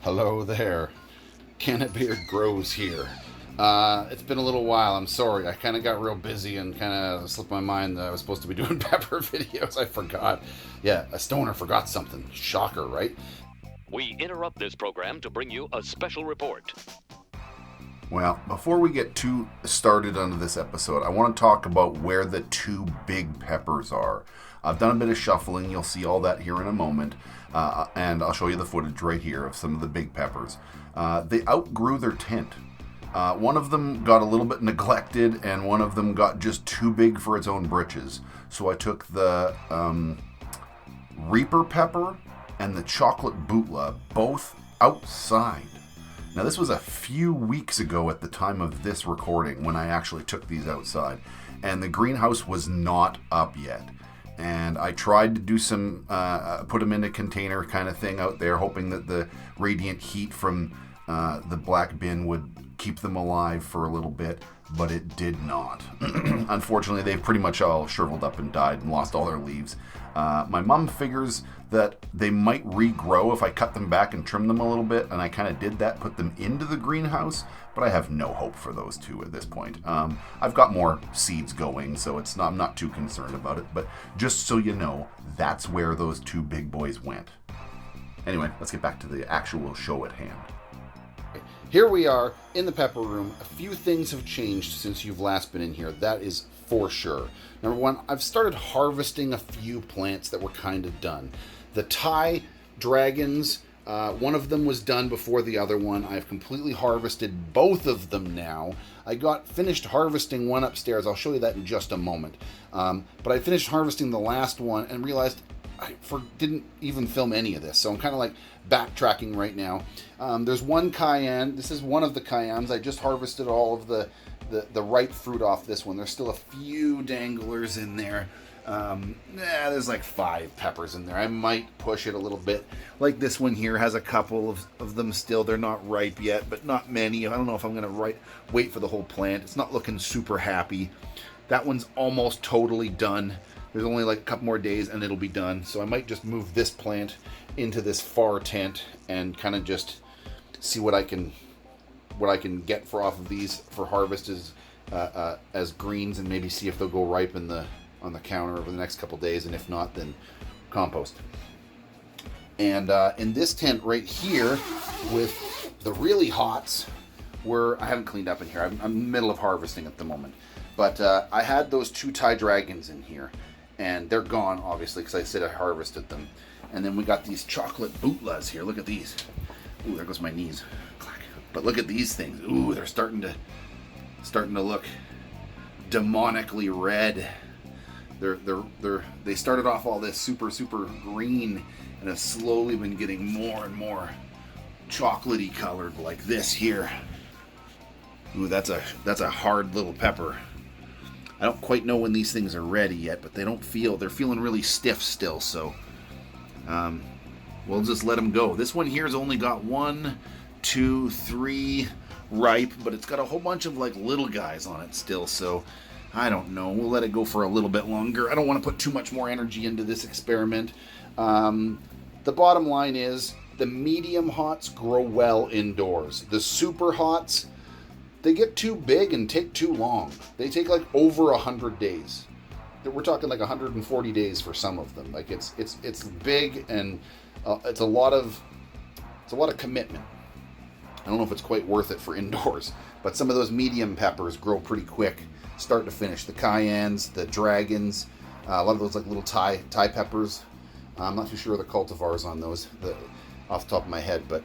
Hello there. CannaBeard Grows here. It's been a little while. I'm sorry. I kind of got real busy and kind of slipped my mind that I was supposed to be doing pepper videos. I forgot. Yeah, a stoner forgot something. Shocker, right? We interrupt this program to bring you a special report. Well, before we get too started onto this episode, I want to talk about where the two big peppers are. I've done a bit of shuffling. You'll see all that here in a moment. And I'll show you the footage right here of some of the big peppers. They outgrew their tent. One of them got a little bit neglected, and one of them got just too big for its own britches. So I took the Reaper pepper and the chocolate bootla, both outside. Now, this was a few weeks ago at the time of this recording when I actually took these outside, and the greenhouse was not up yet. And I tried to do some, put them in a container kind of thing out there, hoping that the radiant heat from the black bin would keep them alive for a little bit, but it did not. Unfortunately, they've pretty much all shriveled up and died and lost all their leaves. My mom figures that they might regrow if I cut them back and trim them a little bit, and I kind of did that, put them into the greenhouse, but I have no hope for those two at this point. I've got more seeds going, so I'm not too concerned about it, but just so you know, that's where those two big boys went. Anyway, let's get back to the actual show at hand. Here we are in the pepper room. A few things have changed since you've last been in here. That is for sure. Number one, I've started harvesting a few plants that were kind of done. The Thai dragons, one of them was done before the other one. I've completely harvested both of them now. I got finished harvesting one upstairs. I'll show you that in just a moment. But I finished harvesting the last one and realized I didn't even film any of this. So I'm kind of like backtracking right now. There's one cayenne. This is one of the cayennes. I just harvested all of the ripe fruit off this one. There's still a few danglers in there. There's like 5 peppers in there. I might push it a little bit. Like this one here has a couple of them still. They're not ripe yet, but not many. I don't know if I'm going to wait for the whole plant. It's not looking super happy. That one's almost totally done. There's only like a couple more days and it'll be done. So I might just move this plant into this far tent and kind of just see what I can get for off of these for harvest as greens, and maybe see if they'll go ripe on the counter over the next couple days, and if not, then compost. And in this tent right here with the really hots, I haven't cleaned up in here. I'm in the middle of harvesting at the moment. But I had those 2 Thai dragons in here, and they're gone, obviously, because I said I harvested them. And then we got these chocolate bootlas here. Look at these. Ooh, there goes my knees. Clack. But look at these things. Ooh, they're starting to look demonically red. They started off all this super green and have slowly been getting more and more chocolatey colored, like this here. Ooh, that's a hard little pepper. I don't quite know when these things are ready yet, but they're feeling really stiff still, so we'll just let them go. This one here's only got 1, 2, 3 ripe, but it's got a whole bunch of like little guys on it still, so I don't know. We'll let it go for a little bit longer. I don't want to put too much more energy into this experiment. The bottom line is the medium hots grow well indoors. The super hots, they get too big and take too long. They take like over 100 days. We're talking like 140 days for some of them. Like it's big, and it's a lot of commitment. I don't know if it's quite worth it for indoors, but some of those medium peppers grow pretty quick, start to finish. The cayennes, the dragons, a lot of those like little Thai peppers. I'm not too sure of the cultivars on those off the top of my head, but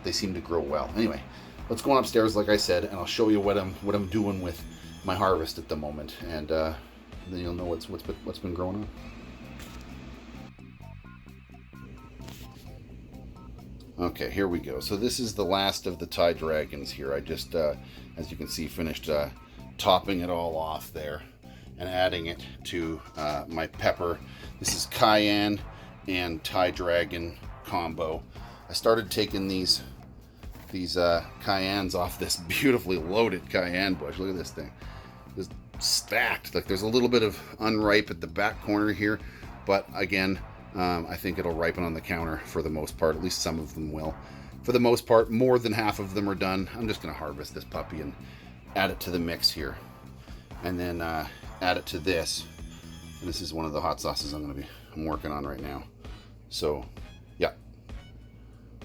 they seem to grow well. Anyway, let's go on upstairs, like I said, and I'll show you what I'm doing with my harvest at the moment, and then you'll know what's been growing on. Okay, here we go. So this is the last of the Thai dragons here. I just, as you can see, finished topping it all off there and adding it to my pepper. This is cayenne and Thai dragon combo. I started taking these these cayennes off this beautifully loaded cayenne bush. Look at this thing. Just stacked. Like there's a little bit of unripe at the back corner here, but again, I think it'll ripen on the counter for the most part. At least some of them will. For the most part, more than half of them are done. I'm just going to harvest this puppy and add it to the mix here. And then add it to this. And this is one of the hot sauces I'm working on right now. So, yeah.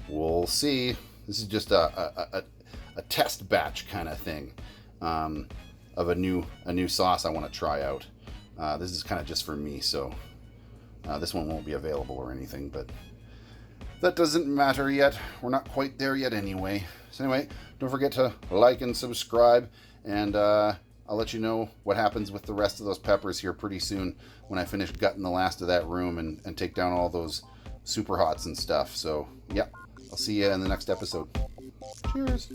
We'll see. This is just a test batch kind of thing of a new sauce I want to try out. This is kind of just for me, so this one won't be available or anything, but that doesn't matter yet. We're not quite there yet anyway. So anyway, don't forget to like and subscribe, and I'll let you know what happens with the rest of those peppers here pretty soon when I finish gutting the last of that room and take down all those super hots and stuff. So, yeah, I'll see you in the next episode. Cheers.